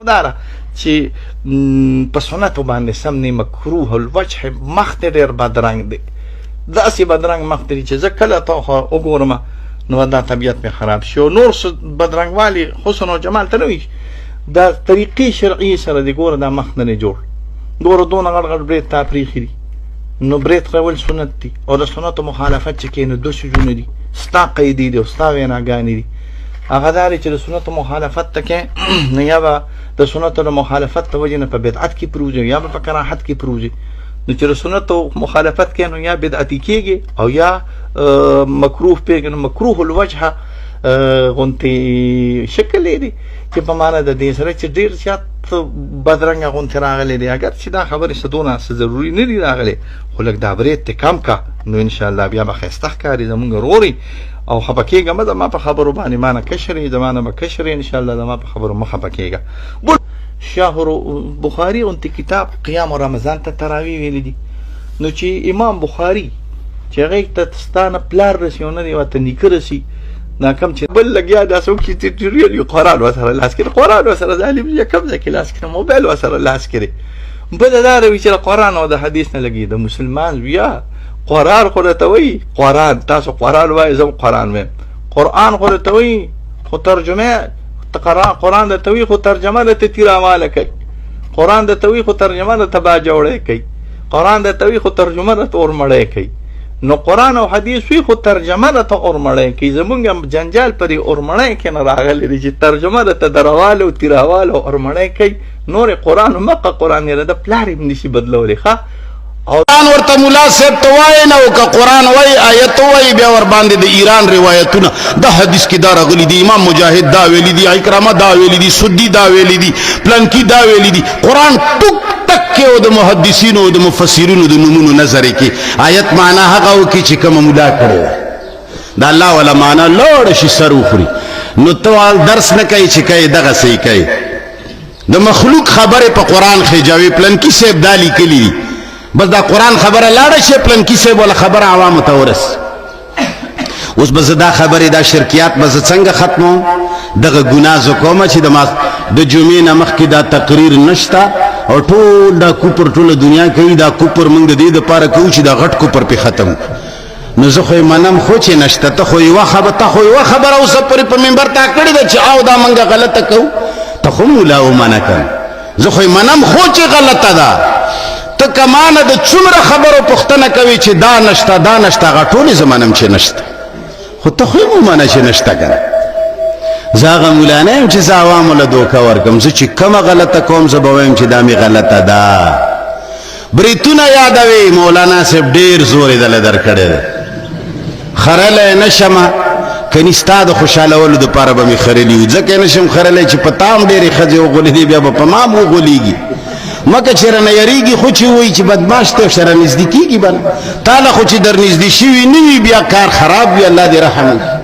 داره چې په سنتو باندې سم نه مکروه الوجه مخ ته ډېر بدرنګ دی، داسې بدرنګ مخ دی چې زه کله ته وګورم نو دا طبیعت مې خراب شي. نور بدرنګوالي حسن او جمال ته نه وي، دا طریقې شرعي سره دی. ګوره دا مخ نه جوړ، ګوره دونه غټ غټ برید تا پرېښي دي، نو برید کول سنت دي او د سنتو مخالفت چې کوي نو دوه څیزونه دي، ستا قیدې دي او ستا ویناګانې دي. هغه دا دی چې د سنتو مخالفت ته کوې نو یا به د سنتو د مخالفت ته وجې نه په بدعت کې پروزي یا به په کراهت کې پروزي. نو چې د سنتو مخالفت کوې نو یا بدعتي کېږي او یا مکروه پېږي. نو مکروه الوجه غونتې شکل دی چې په معنی د دې سره چې ډېر زیات بدرنګه غونتې راغلی دی. اگر چې دا خبرې څه دونه څه ضروري نه دي راغلی، خو لږ دا برید ته کم که نو انشاءالله بیا به ښایسته ښکاري زمونږ ورورې. او خفه کېږه مه زما په خبرو باندې، ما نه کشر یې، زما نه به کشر یې انشاءالله. زما په خبرو مه خفه کېږه. شهر بخاري غونتې کتاب قیام رمضان ته تراویح ویلي دي. نو چې امام بخاري چې هغې ته ستا نه پلار رسي او نه دی ورته نیکه رسي، دا کم چې بل لګیا دا څوک چې ټیټریل وي قرآن ورسره لاس کړي، قرآن ورسره ظالم یا کوم ځای کې لاس کړي، موبایل ورسره لاس کړي. بله دا وي چې د قرآن او د حدیث نه لګي. د مسلمان بیا قرآن خو درته وایي، قرآن تاسو قرآن وایي، زه قرآن وایم. قرآن خو درته وایي خو ترجمه قرآن درته وایي خو ترجمه درته تیراواله کوي. قرآن درته وایي خو ترجمه درته باجوړی کوي. قرآن درته وایي خو ترجمه درته اورمړی کوي. نو قرآن او حدیث وی خو ترجمه درته اورمړی کوي. زمونږ جنجال پرې اورمړی کې نه راغلی دی چې ترجمه درته درواله او تیراواله او اورمړی کوي. نور قرآن مقه قرآن یې د پلار یې نشي بدلولی. ښه قرآن ورته ملا صاحب ته وایي نه، او که قرآن وایي آیت وایي بیا ور باندې د ایران روایتونه دا حدیث کې دا راغلي دي، امام مجاهد دا ویلي دي، اکرامه دا ویلي دي، سدي دا ویلي دي، پلنکی دا ویلي دي. قرآن ټوک ټک کې او د محدثینو او د مفسرینو د نومونو نظر کې آیت معنا هغه وکړي چې کومه ملا کړې دا الله ولا معنا لوړ شي سر وخوري. نو ته درس نه کوي چې کوي دغه صحیح کوي. د مخلوق خبره په قرآن خېجاوي پلنکی صاحب دا لیکلي دي، بس دا قرآن خبره لاړه شي پلنکی صاحب ولا خبره عوامو ته ورس. اوس به زه دا خبرې دا شرکیات به زه څنګه ختموم؟ دغه ګناه زه کومه چې د جمعې نه مخکې دا تقریر نشته او ټول دا کوپر ټوله دنیا کوي. دا کوپر موږ د دې دپاره کوو چې دا غټ کوپر پې ختم. نو زه خو یې منم خو چې نشته. ته خو یوه خبره اوسه پورې په ممبر تا کړې ده چې او دا موږ غلطه کوو. ته خو مولا ومنه کړه، زه خو یې منم خو چې غلطه ده. ته کمانه د څومره خبرو پوښتنه کوي چې دا نشته دا نشته، هغه ټولې زه منم چې نشته، خو ته خو یې ومنه چې نشته که نه. زه هغه مولا نه یم چې زه عوامو له دوکه ورکړم. زه چې کومه غلطه کوم زه به وایم چې دا مې غلطه ده. بریتونه یادوي مولانا صاحب ډېر زور یې دله درکړی دی. خرلی نه شمه کني ستا د خوشحالولو دپاره به مې خرلي وي، ځکه یې نه شم خرلی چې په تا هم ډېرې ښځې وغولېدې بیا به په ما هم وغولېږي. مکه چې رانه یریږي خو چې وایي چې بدماش ته سره نږدې کېږي به نه. تا له خو چې در نږدې شوي نه وي بیا کار خراب وي، الله دې رحم وکړي.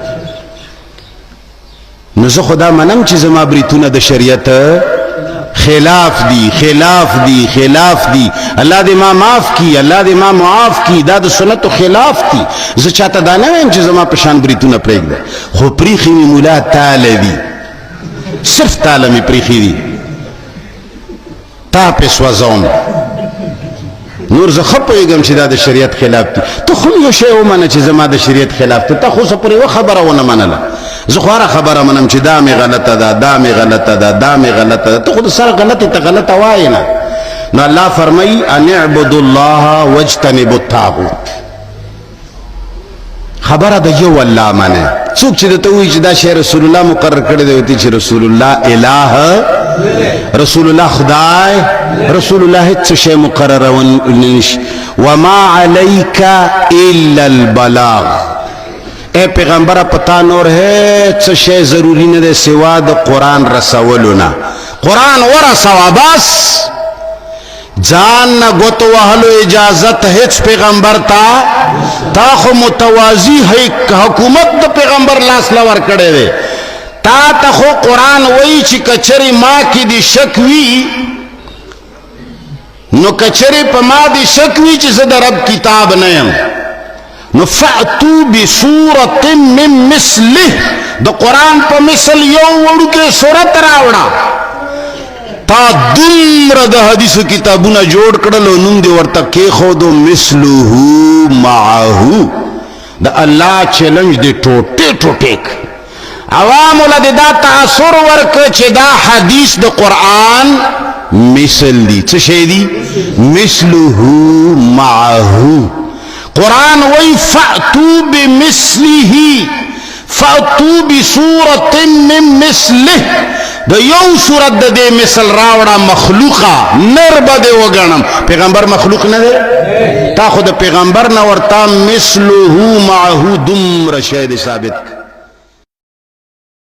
نو زه خو دا منم چې زما بریتونه د شریعت خلاف دي. الله دې ما معاف کړي، الله دې ما معاف کړي. دا د سنتو خلاف دي. زه چاته دا نه وایم چې زما په شان بریتونه پرېږده، خو پریښي مې ملا تاله دي، صرف تاله مې پریښي دي، تا پې سوځوم. نور زه ښه پوهېږم چې دا د شریعت خلاف دي. ته خو یو شی ومنه چې زما د شریعت خلاف دی. ته خو څه پورې یوه خبره ونه منله. زه خو هره خبره منم چې دا مې غلطه ده، دا مې غلطه ده، دا مې غلطه ده. ته خو د سره غلطې ته غلطه وایې نه. نو الله فرمایي ان اعبدوا الله واجتنبوا الطاغوت. خبره د یو الله منه. څوک چې درته وایي چې دا شی رسول الله مقرر کړی دی، وایي چې رسول الله اله، رسول الله خدای، رسول الله هیڅ شی مقررول نشي. وما علیک الا البلاغ. اے پیغمبره پتا نور هیڅ شی ضروری نه دی سوا د قرآن رسولو نه. قرآن ورسوه بس. ځان نه ګوتو وهلو اجازت هیڅ پیغمبر تا خو متوازی حکومت د پیغمبر لاس له ورکړی دی. تا ته خو قرآن وایي چې کچرې ما کې دې شک وي، نو کچرې په ما دې شک وي چې زه د رب کتاب نه یم، نو فأتو بسورة من مثله. د قرآن په مثل یو وړوکی سورت راوړه. تا دومره د حدیثو کتابونه جوړ کړل او نوم دې ورته کېښودو مثله معه د الله چیلنج دې ټوټې ټوټې عوامو له دې دا تاثر ورکړه چې دا حدیث د قرآن مثل دی. څه شی دی؟ مثله معه. قرآن وی فأتو بمثله فأتو بسورة من مثله د یو صورت د دې مثل راوړه مخلوقه نر به دې وګڼم. پیغمبر مخلوق نه دی؟ تا خو د پیغمبر نه ورته مثله معه دومره شی دی ثابت